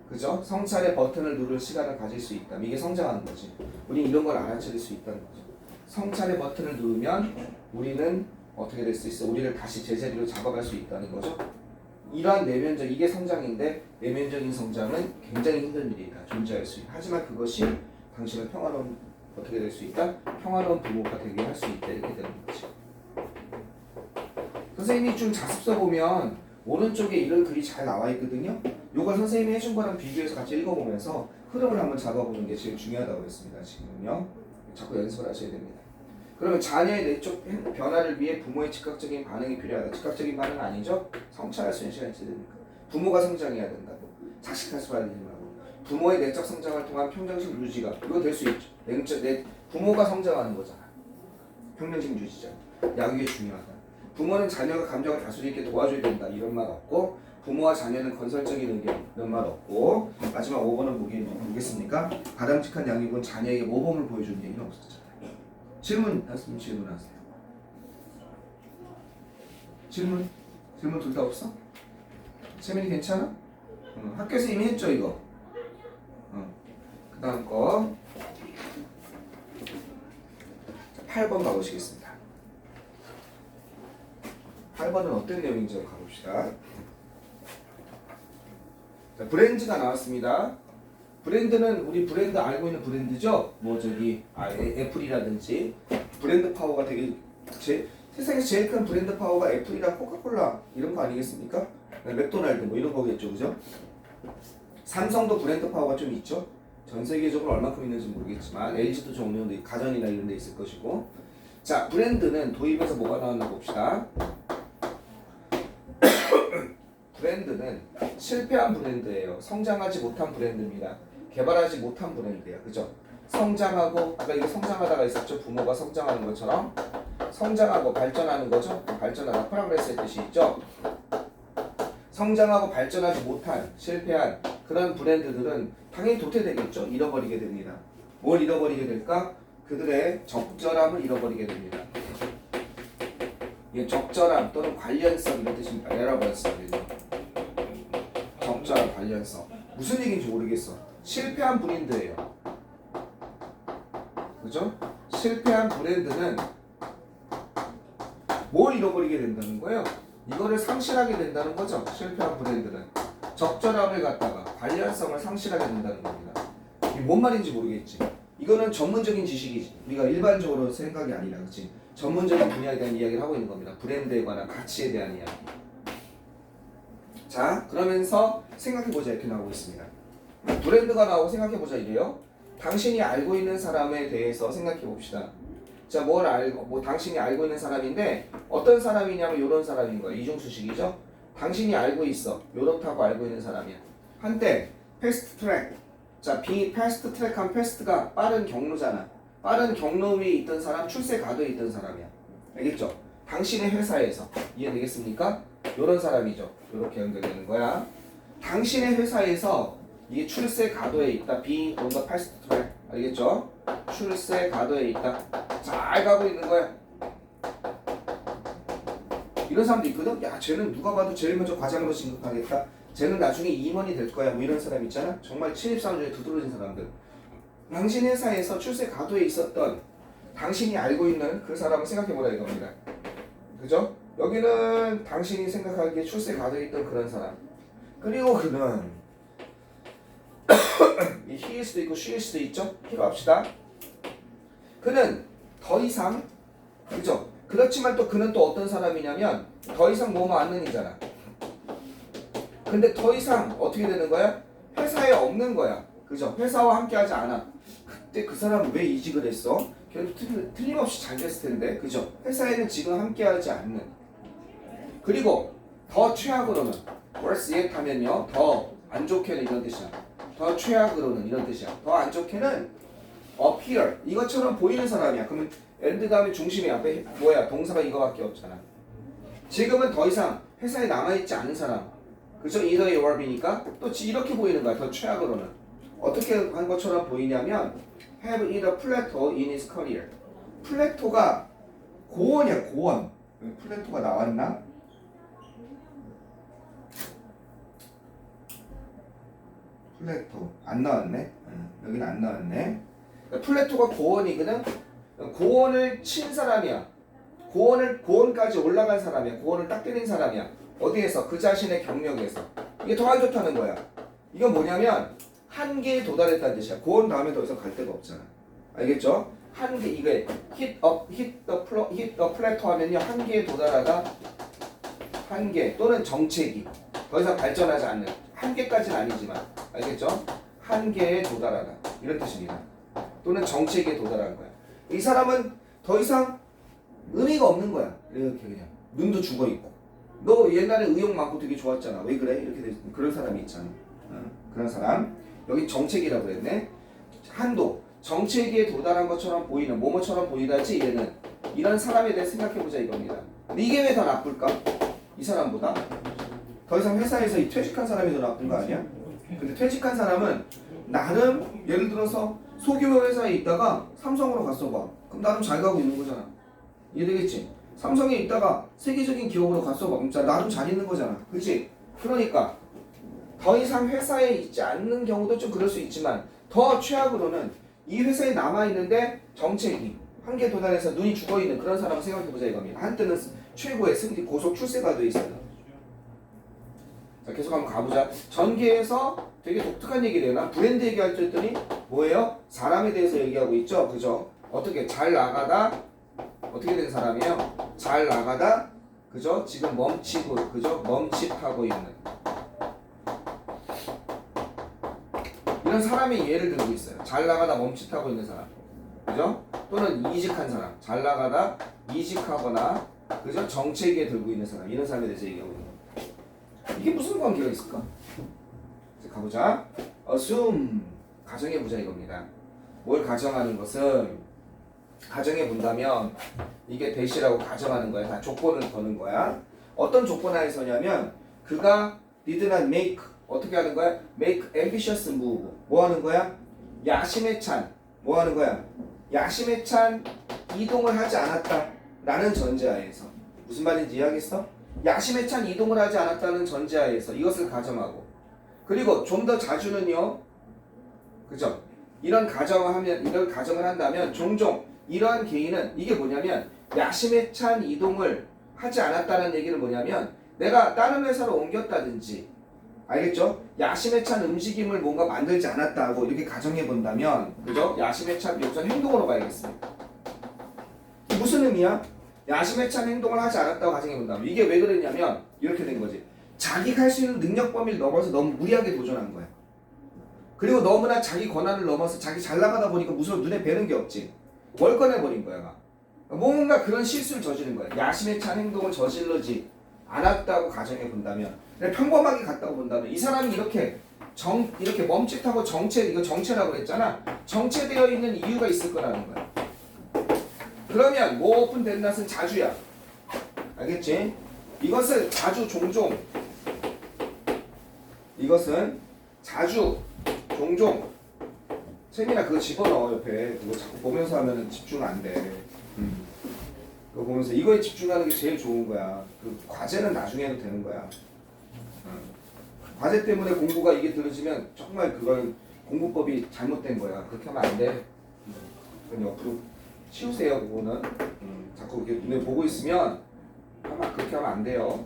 그죠? 성찰의 버튼을 누를 시간을 가질 수 있다. 이게 성장하는 거지. 우리는 이런 걸 알아차릴 수 있다는 거죠. 성찰의 버튼을 누르면 우리는 어떻게 될 수 있어? 우리를 다시 제자리로 잡아갈 수 있다는 거죠. 이러한 이게 성장인데 내면적인 성장은 굉장히 힘든 일이다. 존재할 수 있다. 하지만 그것이 당신을 평화로운 어떻게 될 수 있다? 평화로운 부모가 되게 할 수 있다. 이렇게 되는 거지. 선생님이 좀 자습서 보면 오른쪽에 이런 글이 잘 나와 있거든요. 요걸 선생님이 해준 거랑 비교해서 같이 읽어보면서 흐름을 한번 잡아보는 게 제일 중요하다고 했습니다. 지금요. 자꾸 연습을 하셔야 됩니다. 그러면 자녀의 내적 변화를 위해 부모의 즉각적인 반응이 필요하다. 즉각적인 반응은 아니죠? 성찰할 수 있는 시간이 있어야 됩니까? 부모가 성장해야 된다고. 자식 탓을 하지 말고. 부모의 내적 성장을 통한 평정심 유지가 이거 될 수 있죠. 부모가 성장하는 거잖아. 평정심 유지잖아. 이게 중요하다. 부모는 자녀가 감정을 다스리게 도와줘야 된다. 이런 말 없고 부모와 자녀는 건설적인 의견 이런 말 없고 마지막 5번은 뭐겠습니까? 바람직한 양육은 자녀에게 모범을 보여주는 얘기는 없었잖아요. 질문하세요. 질문 둘 다 없어? 세민이 괜찮아? 학교에서 이미 했죠 이거. 그 다음 거 8번 가보시겠습니다. 8번은 어떤 내용인지 가봅시다. 자, 브랜드가 나왔습니다. 브랜드는 우리 브랜드 알고 있는 브랜드죠? 애플이라든지 브랜드 파워가 되게 세상에서 제일 큰 브랜드 파워가 애플이랑 코카콜라 이런 거 아니겠습니까? 맥도날드 이런 거겠죠, 그죠? 삼성도 브랜드 파워가 좀 있죠. 전 세계적으로 얼마큼 있는지 모르겠지만 LG도 좀 어느 정도 가전이나 이런 데 있을 것이고. 자, 브랜드는 도입에서 뭐가 나왔나 봅시다. 브랜드는 실패한 브랜드예요. 성장하지 못한 브랜드입니다. 개발하지 못한 브랜드예요. 그죠? 성장하고, 아까 이거 성장하다가 있었죠. 부모가 성장하는 것처럼 성장하고 발전하는 거죠. 발전하다 프로그레스의 뜻이 있죠. 성장하고 발전하지 못한 실패한 그런 브랜드들은 당연히 도태되겠죠. 잃어버리게 됩니다. 뭘 잃어버리게 될까? 그들의 적절함을 잃어버리게 됩니다. 이게 적절함 또는 관련성 이런 뜻입니다. 레러번스. 적절한 관련성. 무슨 얘기인지 모르겠어. 실패한 브랜드예요. 그죠? 실패한 브랜드는 뭘 잃어버리게 된다는 거예요? 이거를 상실하게 된다는 거죠. 실패한 브랜드는 적절함을 갖다가 관련성을 상실하게 된다는 겁니다. 이게 뭔 말인지 모르겠지. 이거는 전문적인 지식이지. 우리가 일반적으로 생각이 아니라, 그렇지? 전문적인 분야에 대한 이야기를 하고 있는 겁니다. 브랜드에 관한 가치에 대한 이야기. 자, 그러면서 생각해보자 이렇게 나오고 있습니다. 브랜드가 나오고 생각해보자 이래요. 당신이 알고 있는 사람에 대해서 생각해봅시다. 자, 뭘 알고, 당신이 알고 있는 사람인데 어떤 사람이냐면 이런 사람인 거예요. 이중수식이죠. 당신이 알고 있어. 요렇다고 알고 있는 사람이야. 한때 패스트 트랙. 자, 패스트 트랙 하면 패스트가 빠른 경로잖아. 빠른 경로 위에 있던 사람, 출세 가도에 있던 사람이야. 알겠죠? 당신의 회사에서. 이해되겠습니까? 요런 사람이죠. 요렇게 연결되는 거야. 당신의 회사에서 이게 출세 가도에 있다. be on the fast track. 알겠죠? 출세 가도에 있다. 잘 가고 있는 거야. 이런 사람도 있거든. 야, 쟤는 누가 봐도 제일 먼저 과장으로 진급하겠다. 쟤는 나중에 임원이 될 거야. 뭐 이런 사람 있잖아. 정말 신입사원 중에 두드러진 사람들. 당신 회사에서 출세 가도에 있었던 당신이 알고 있는 그 사람을 생각해보라 이겁니다. 그죠? 여기는 당신이 생각하기에 출세 가도에 있던 그런 사람. 그리고 그는 이 he일 수도 있고 she일 수도 있죠? he로 합시다. 그는 더 이상, 그죠? 그렇지만 또 그는 또 어떤 사람이냐면 더 이상 뭐뭐 않는이잖아. 근데 더 이상 어떻게 되는 거야? 회사에 없는 거야. 그죠? 회사와 함께 하지 않아. 그때 그 사람은 왜 이직을 했어? 걔도 틀림없이 잘 됐을 텐데. 그죠? 회사에는 지금 함께 하지 않는. 그리고 더 최악으로는 worse yet 하면요. 더 안 좋게는 이런 뜻이야. 더 최악으로는 이런 뜻이야. 더 안 좋게는 appear. 이것처럼 보이는 사람이야. 그러면 and 다음에 중심이 앞에 뭐야? 동사가 이거밖에 없잖아. 지금은 더 이상 회사에 남아있지 않은 사람. 그죠? either or be니까 또 이렇게 보이는 거야. 더 최악으로는. 어떻게 한 것처럼 보이냐면 have either plateau in his career. 플래토가 고원이야. 고원. 플래토가 나왔나? 플래토 안 나왔네. 여기는 안 나왔네. 플래토가 고원이거든. 고원을 친 사람이야. 고원까지 올라간 사람이야. 고원을 딱 때린 사람이야. 어디에서? 그 자신의 경력에서. 이게 더 안 좋다는 거야. 이건 뭐냐면 한계에 도달했다는 뜻이야. 고원 다음에 더 이상 갈 데가 없잖아. 알겠죠? 한계, 이게 hit the plateau 하면요. 한계에 도달하다. 한계 또는 정체기. 더 이상 발전하지 않는. 한계까지는 아니지만. 알겠죠? 한계에 도달하다. 이런 뜻입니다. 또는 정체기에 도달한 거야. 이 사람은 더 이상 의미가 없는 거야. 이렇게 그냥. 눈도 죽어있고. 너 옛날에 의욕 많고 되게 좋았잖아. 왜 그래? 이렇게 돼. 그런 사람이 있잖아. 그런 사람. 여기 정체기라고 그랬네. 한도. 정체기에 도달한 것처럼 보이는, 뭐뭐처럼 보이다지 얘는. 이런 사람에 대해 생각해보자 이겁니다. 근데 이게 왜 더 나쁠까? 이 사람보다? 더 이상 회사에서 이 퇴직한 사람이 더 나쁜 거 아니야? 근데 퇴직한 사람은 나름 예를 들어서 소규모 회사에 있다가 삼성으로 갔어 봐. 그럼 나름 잘 가고 있는 거잖아. 이해되겠지? 삼성에 있다가 세계적인 기업으로 갔어 봐. 그럼 나름 잘 있는 거잖아. 그렇지? 그러니까 더 이상 회사에 있지 않는 경우도 좀 그럴 수 있지만 더 최악으로는 이 회사에 남아있는데 정체기, 한계에 도달해서 눈이 죽어있는 그런 사람을 생각해보자 이겁니다. 한때는 최고의 승리, 고속 출세가 돼 있어요. 자, 계속 한번 가보자. 전기에서 되게 독특한 얘기를 해요. 난 브랜드 얘기할 때 했더니 뭐예요? 사람에 대해서 얘기하고 있죠. 그죠? 어떻게 잘 나가다 어떻게 된 사람이에요? 잘 나가다 그죠? 지금 멈칫하고 있는 이런 사람의 예를 들고 있어요. 잘 나가다 멈칫하고 있는 사람, 그죠? 또는 이직한 사람, 잘 나가다 이직하거나, 그죠? 정체기에 들고 있는 사람, 이런 사람에 대해서 얘기하고 있는 거예요. 이게 무슨 관계가 있을까? 이제 가보자. assume, 가정해보자 이겁니다. 뭘 가정하는 것은, 가정해본다면 이게 대시라고 가정하는 거야. 다 조건을 거는 거야. 어떤 조건 하에서냐면 그가 did not make, 어떻게 하는 거야? make ambitious move. 뭐 하는 거야? 야심에 찬, 뭐 하는 거야? 야심에 찬 이동을 하지 않았다 라는 전제하에서. 무슨 말인지 이해하겠어? 야심에 찬 이동을 하지 않았다는 전제하에서 이것을 가정하고, 그리고 좀 더 자주는요, 그죠? 이런 가정을 한다면 종종 이러한 개인은, 이게 뭐냐면 야심에 찬 이동을 하지 않았다는 얘기는 뭐냐면 내가 다른 회사로 옮겼다든지, 알겠죠? 야심에 찬 움직임을 뭔가 만들지 않았다고 이렇게 가정해 본다면, 그죠? 야심에 찬 여기서 행동으로 봐야겠습니다. 무슨 의미야? 야심에 찬 행동을 하지 않았다고 가정해 본다면 이게 왜 그랬냐면 이렇게 된 거지. 자기가 할 수 있는 능력 범위를 넘어서 너무 무리하게 도전한 거야. 그리고 너무나 자기 권한을 넘어서 자기 잘 나가다 보니까 무서워 눈에 뵈는 게 없지. 뭘 꺼내버린 거야. 뭔가 그런 실수를 저지른 거야. 야심에 찬 행동을 저지르지 않았다고 가정해 본다면, 평범하게 갔다고 본다면 이 사람이 이렇게 멈칫하고 이거 정체라고 했잖아. 정체되어 있는 이유가 있을 거라는 거야. 그러면 more often than not은 자주야. 알겠지? 이것은 자주, 종종, 이것은 자주, 종종. 세민아 그거 집어넣어 옆에. 그거 자꾸 보면서 하면은 집중 안 돼. 그거 보면서 이거에 집중하는 게 제일 좋은 거야. 그 과제는 나중에 해도 되는 거야. 과제 때문에 공부가 이게 들어지면 정말 그건 공부법이 잘못된 거야. 그렇게 하면 안 돼. 그건 옆으로 치우세요. 그거는. 자꾸 이렇게 눈에 보고 있으면 아마 그렇게 하면 안 돼요.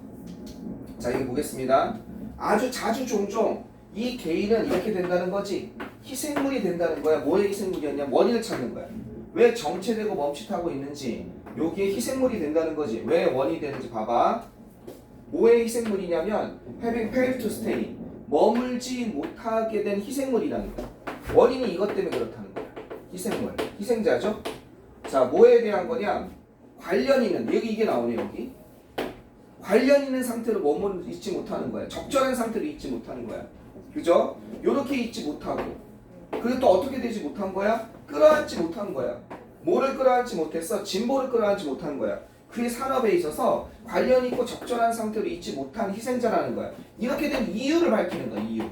자, 이거 보겠습니다. 아주 자주 종종 이 개인은 이렇게 된다는 거지. 희생물이 된다는 거야. 뭐의 희생물이었냐? 원인을 찾는 거야. 왜 정체되고 멈칫하고 있는지 여기에 희생물이 된다는 거지. 왜 원인이 되는지 봐봐. 뭐의 희생물이냐면 having failed to stay, 머물지 못하게 된 희생물이라는 거야. 원인이 이것 때문에 그렇다는 거야. 희생물, 희생자죠. 자, 뭐에 대한 거냐? 관련 있는, 여기 이게 나오네. 여기 관련 있는 상태로 머물러 있지 못하는 거야. 적절한 상태로 있지 못하는 거야. 그죠? 요렇게 있지 못하고, 그리고 또 어떻게 되지 못한 거야? 끌어안지 못한 거야. 뭐를 끌어안지 못했어? 진보를 끌어안지 못한 거야. 그의 산업에 있어서 관련 있고 적절한 상태로 있지 못한 희생자라는 거야. 이렇게 된 이유를 밝히는 거야. 이유.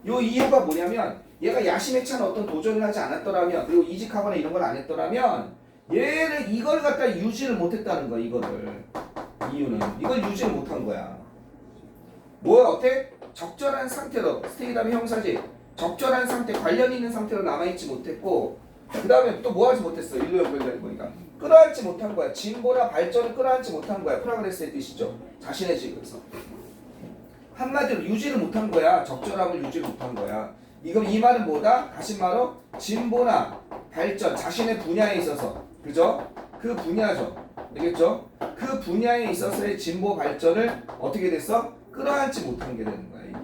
요 이유가 뭐냐면 얘가 야심에 찬 어떤 도전을 하지 않았더라면, 그리고 이직하거나 이런 걸 안 했더라면 얘를 이걸 갖다 유지를 못했다는 거야. 이거를. 이유는 이걸 유지를 못한 거야. 뭐야? 어때? 적절한 상태로, 스테이다면 형사지. 적절한 상태, 관련 있는 상태로 남아있지 못했고, 그 다음에 또 뭐 하지 못했어? 인류 연결되는 거니까 끌어안지 못한 거야. 진보나 발전을 끌어안지 못한 거야. 프라그레스의 뜻이죠. 자신의 지금서 한마디로 유지를 못한 거야. 적절함을 유지를 못한 거야. 이 말은 뭐다? 다시 말로 진보나 발전, 자신의 분야에 있어서, 그죠? 그 분야죠. 알겠죠? 그 분야에 있어서의 진보 발전을 어떻게 됐어? 끌어안지 못한 게 되는 거야. 이게.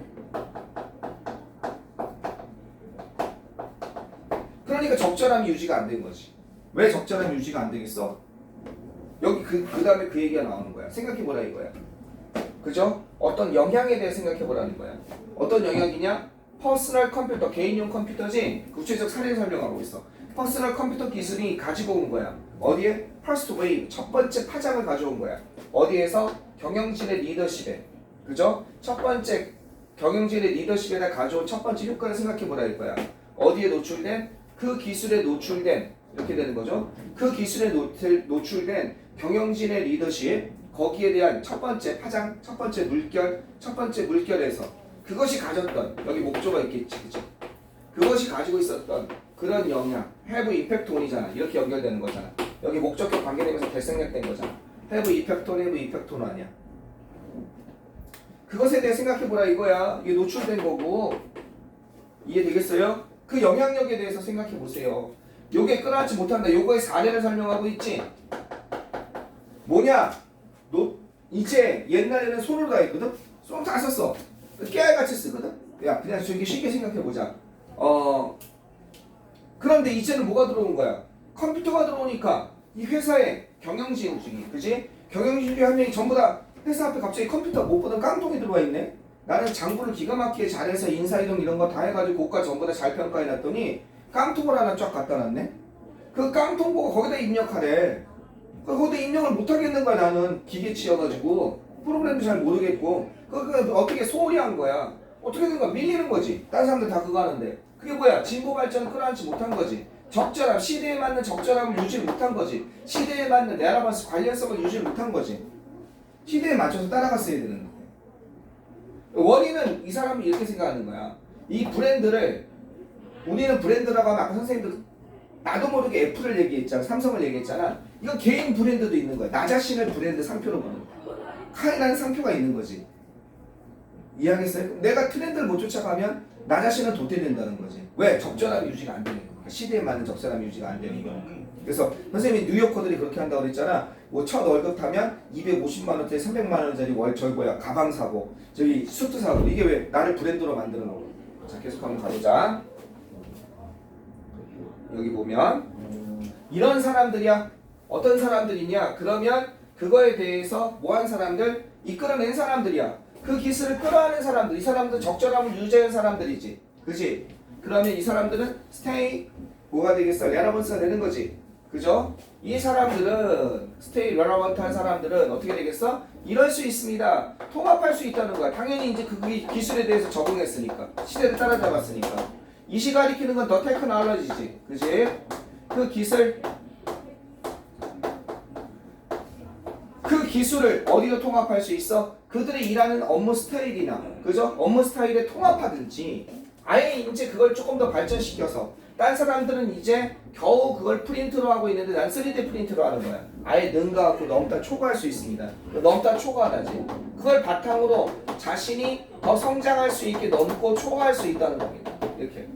그러니까 적절함이 유지가 안 된 거지. 왜 적절함이 유지가 안 되겠어? 여기 그 다음에 그 얘기가 나오는 거야. 생각해보라 이거야. 그죠? 어떤 영향에 대해 생각해보라는 거야. 어떤 영향이냐? 퍼스널 컴퓨터, 개인용 컴퓨터지. 구체적 사례를 설명하고 있어. 퍼스널 컴퓨터 기술이 가지고 온 거야. 어디에? 퍼스트 웨이브, 첫 번째 파장을 가져온 거야. 어디에서? 경영진의 리더십에. 그죠? 첫 번째 경영진의 리더십에다 가져온 첫 번째 효과를 생각해보라 이거야. 어디에 노출된? 그 기술에 노출된, 이렇게 되는 거죠. 그 기술에 노출된 경영진의 리더십, 거기에 대한 첫 번째 파장, 첫 번째 물결에서 그것이 가졌던, 여기 목조가 있겠지, 그치? 그것이 가지고 있었던 그런 영향, have impact on이잖아. 이렇게 연결되는 거잖아. 여기 목적격 관계되면서 대생략된 거잖아. have impact on 아니야. 그것에 대해 생각해보라 이거야. 이게 노출된 거고. 이해되겠어요? 그 영향력에 대해서 생각해보세요. 요게 끌어안지 못한다. 요거의 사례를 설명하고 있지. 뭐냐? 이제 옛날에는 손을 다 했거든? 손 다 썼어. 깨알같이 쓰거든? 야, 그냥 저기 쉽게 생각해보자. 그런데 이제는 뭐가 들어온 거야? 컴퓨터가 들어오니까 이 회사의 경영진들이, 그지? 경영진들이 한 명이 전부 다 회사 앞에 갑자기 컴퓨터 못 보던 깡통이 들어와 있네? 나는 장부를 기가 막히게 잘해서 인사이동 이런 거 다 해가지고 고가 전부 다 잘 평가해놨더니 깡통을 하나 쫙 갖다 놨네? 그 깡통 보고 거기다 입력하래. 거기다 입력을 못 하겠는 거야, 나는. 기계치여가지고. 프로그램도 잘 모르겠고. 그거 어떻게 소홀히 한 거야. 어떻게 된 거야? 밀리는 거지. 다른 사람들 다 그거 하는데. 그게 뭐야? 진보 발전을 끌어안지 못한 거지. 적절함, 시대에 맞는 적절함을 유지를 못한 거지. 시대에 맞는 레레번스 관련성을 유지를 못한 거지. 시대에 맞춰서 따라갔어야 되는 거야. 원인은 이 사람이 이렇게 생각하는 거야. 이 브랜드를, 우리는 브랜드라고 하면 아까 선생님도 나도 모르게 애플을 얘기했잖아. 삼성을 얘기했잖아. 이건 개인 브랜드도 있는 거야. 나 자신을 브랜드 상표로 보는 거야. 카이라는 상표가 있는 거지. 이해하겠어요? 내가 트렌드를 못 쫓아가면 나 자신은 도태된다는 거지. 왜? 적절함이 유지가 안 되는 거야. 시대에 맞는 적절함이 유지가 안 되는 거야. 그래서 선생님이 뉴요커들이 그렇게 한다고 그랬잖아. 뭐 첫 월급 타면 250만 원짜리 300만 원짜리 가방 사고 저기 수트 사고. 이게 왜? 나를 브랜드로 만드는 거고. 자, 계속 한번 가보자. 여기 보면 이런 사람들이야. 어떤 사람들이냐? 그러면 그거에 대해서 뭐한 사람들? 이끌어낸 사람들이야. 그 기술을 끌어안는 사람들. 이 사람들 적절함을 유지하는 사람들이지. 그지? 그러면 이 사람들은 stay 뭐가 되겠어? relevant가 되는 거지. 그죠? 이 사람들은 stay relevant 한 사람들은 어떻게 되겠어? 이럴 수 있습니다. 통합할 수 있다는 거야. 당연히 이제 그 기술에 대해서 적응했으니까. 시대를 따라잡았으니까. 이시 가리키는 건 더 테크놀로지지. 그지? 그 기술을 어디로 통합할 수 있어? 그들이 일하는 업무 스타일이나, 그죠? 업무 스타일에 통합하든지, 아예 이제 그걸 조금 더 발전시켜서, 딴 사람들은 이제 겨우 그걸 프린트로 하고 있는데 난 3D 프린트로 하는 거야. 아예 능가하고 넘다 초과할 수 있습니다. 넘다 초과하지. 그걸 바탕으로 자신이 더 성장할 수 있게 넘고 초과할 수 있다는 겁니다. 이렇게.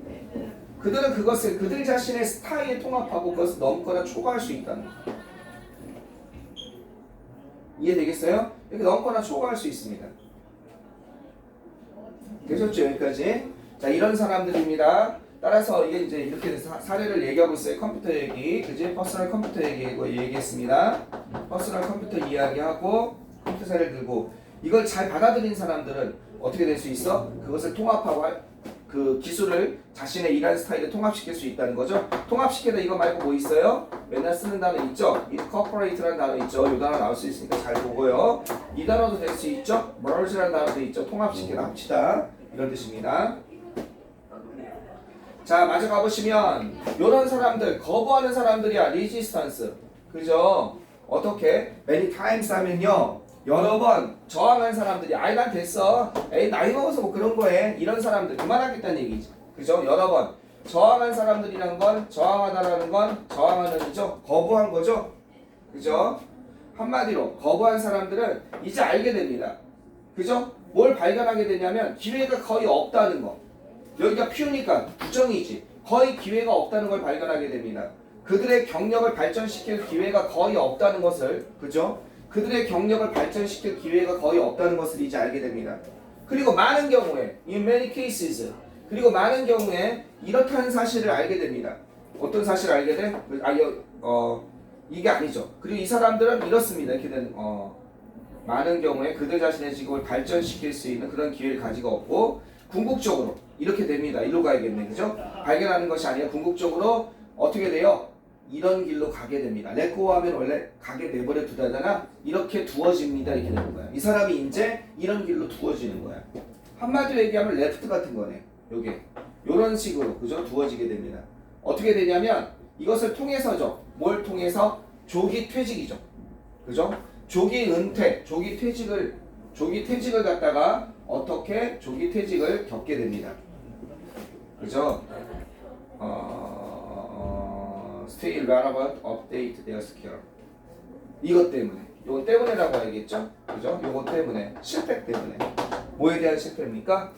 그들은 그것을 그들 자신의 스타일에 통합하고 그것을 넘거나 초과할 수 있다는 거예요. 이해되겠어요? 이렇게 넘거나 초과할 수 있습니다. 되셨죠? 여기까지? 자, 이런 사람들입니다. 따라서 이게 이제 이렇게 사례를 얘기하고 있어요. 컴퓨터 얘기, 그지? 퍼스널 컴퓨터 얘기했습니다. 퍼스널 컴퓨터 이야기하고 컴퓨터 사례를 들고 이걸 잘 받아들인 사람들은 어떻게 될 수 있어? 그것을 통합하고 그 기술을 자신의 일하는 스타일에 통합시킬 수 있다는 거죠. 통합시키다 이거 말고 뭐 있어요? 맨날 쓰는 단어 있죠? incorporate라는 단어 있죠? 이 단어 나올 수 있으니까 잘 보고요. 이 단어도 될 수 있죠? merge라는 단어도 있죠? 통합시키다, 합치다 이런 뜻입니다. 자, 마저 가보시면 이런 사람들, 거부하는 사람들이야. resistance. 그죠? 어떻게? many times 하면요. 여러 번 저항한 사람들이 아이 난 됐어. 에이 나이 먹어서 뭐 그런 거해. 이런 사람들 그만하겠다는 얘기지. 그죠? 여러 번 저항한 사람들이란 건 저항하다라는 건 저항하는 거죠. 거부한 거죠. 그죠? 한마디로 거부한 사람들은 이제 알게 됩니다. 그죠? 뭘 발견하게 되냐면 기회가 거의 없다는 거. 여기가 피우니까 부정이지. 거의 기회가 없다는 걸 발견하게 됩니다. 그들의 경력을 발전시킬 기회가 거의 없다는 것을, 그죠? 그들의 경력을 발전시킬 기회가 거의 없다는 것을 이제 알게 됩니다. 그리고 많은 경우에, in many cases, 그리고 많은 경우에 이렇다는 사실을 알게 됩니다. 어떤 사실을 알게 돼? 이게 아니죠. 그리고 이 사람들은 이렇습니다. 이렇게 되는, 많은 경우에 그들 자신의 직업을 발전시킬 수 있는 그런 기회를 가지고 없고, 궁극적으로 이렇게 됩니다. 이리로 가야겠네. 그죠? 발견하는 것이 아니라 궁극적으로 어떻게 돼요? 이런 길로 가게 됩니다. 레고 하면 원래 가게 내버려 두다잖아. 이렇게 두어집니다. 이렇게 되는 거야. 이 사람이 이제 이런 길로 두어지는 거야. 한마디로 얘기하면 레프트 같은 거네. 요게. 요런 식으로, 그죠? 두어지게 됩니다. 어떻게 되냐면 이것을 통해서죠. 뭘 통해서? 조기 퇴직이죠. 그죠? 조기 은퇴, 조기 퇴직을 갖다가 어떻게 조기 퇴직을 겪게 됩니다. 그죠? Stay relevant, update their skill. 이것 때문에, 요거 때문에라고 알겠죠? 그죠? 요거 때문에, 실패 때문에. 뭐에 대한 실패입니까?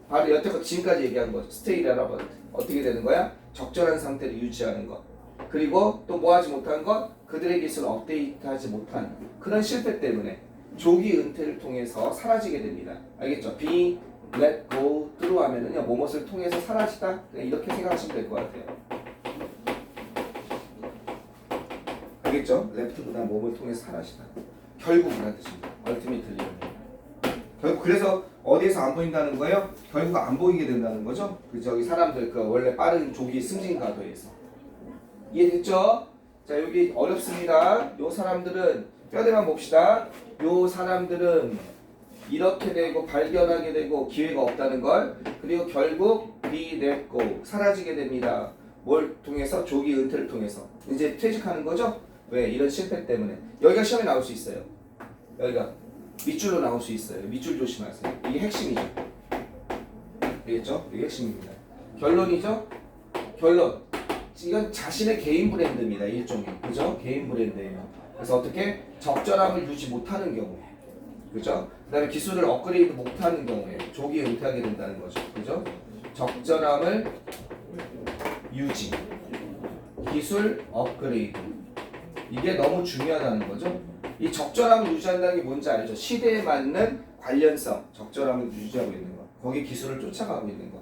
바로 여태껏 지금까지 얘기한 거죠. Stay relevant. 어떻게 되는 거야? 적절한 상태를 유지하는 것. 그리고 또 뭐 하지 못한 것? 그들의 기술을 업데이트하지 못한 그런 실패 때문에 조기 은퇴를 통해서 사라지게 됩니다. 알겠죠? Being let go through 하면은요 뭐뭇을 통해서 사라지다 이렇게 생각하시면 될 것 같아요. 알겠죠? left보다 몸을 통해서 사라지다. 결국이라는 뜻입니다. ultimately. 결국 그래서 어디에서 안 보인다는 거예요? 결국 안 보이게 된다는 거죠. 그 저기 사람들 그 원래 빠른 조기 승진 가도에서 이해됐죠? 자 여기 어렵습니다. 요 사람들은 뼈대만 봅시다. 요 사람들은 이렇게 되고 발견하게 되고 기회가 없다는 걸 그리고 결국 be let go 사라지게 됩니다. 뭘 통해서? 조기 은퇴를 통해서 이제 퇴직하는 거죠. 왜? 이런 실패 때문에. 여기가 시험에 나올 수 있어요. 여기가 밑줄로 나올 수 있어요. 밑줄 조심하세요. 이게 핵심이죠. 알겠죠? 이게 핵심입니다. 결론이죠? 결론. 이건 자신의 개인 브랜드입니다. 일종의. 그죠? 개인 브랜드예요. 그래서 어떻게? 적절함을 유지 못하는 경우에. 그죠? 그 다음에 기술을 업그레이드 못하는 경우에 조기 은퇴하게 된다는 거죠. 그죠? 적절함을 유지. 기술 업그레이드. 이게 너무 중요하다는 거죠. 이 적절함을 유지한다는 게 뭔지 알죠? 시대에 맞는 관련성, 적절함을 유지하고 있는 거. 거기 기술을 쫓아가고 있는 거.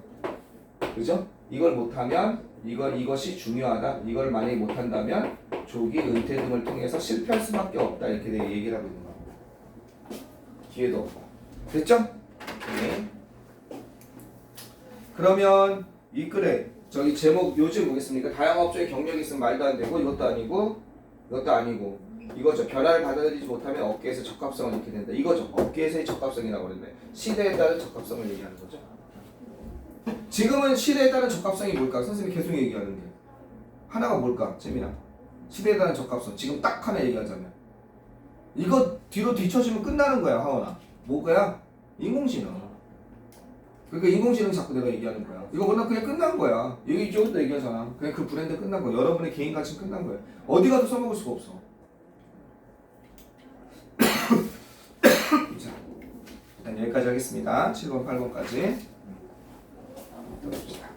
그죠? 이걸 못하면 이것이 중요하다. 이걸 만약에 못한다면 조기 은퇴 등을 통해서 실패할 수밖에 없다. 이렇게 얘기를 하고 있는 겁니다. 기회도 없고. 됐죠? 네. 그러면 이 글에 저기 제목 요즘 뭐겠습니까? 다양한 업종의 경력이 있으면 말도 안 되고 이것도 아니고 이거죠. 변화를 받아들이지 못하면 업계에서 적합성을 잃게 된다. 이거죠. 업계에서의 적합성이라고 그러는데 시대에 따른 적합성을 얘기하는 거죠. 지금은 시대에 따른 적합성이 뭘까? 선생님이 계속 얘기하는 게 하나가 뭘까? 재민아. 시대에 따른 적합성. 지금 딱 하나 얘기하자면 이거 뒤로 뒤쳐지면 끝나는 거야, 하원아. 뭐야? 인공지능. 그러니까 인공지능 자꾸 내가 얘기하는 거야. 이거 워낙 그냥 끝난 거야. 여기 이쪽도 얘기하잖아. 그냥 그 브랜드 끝난 거야. 여러분의 개인 가치는 끝난 거야. 어디 가도 써먹을 수가 없어. 자, 일단 여기까지 하겠습니다. 7번, 8번까지. 들어봅시다.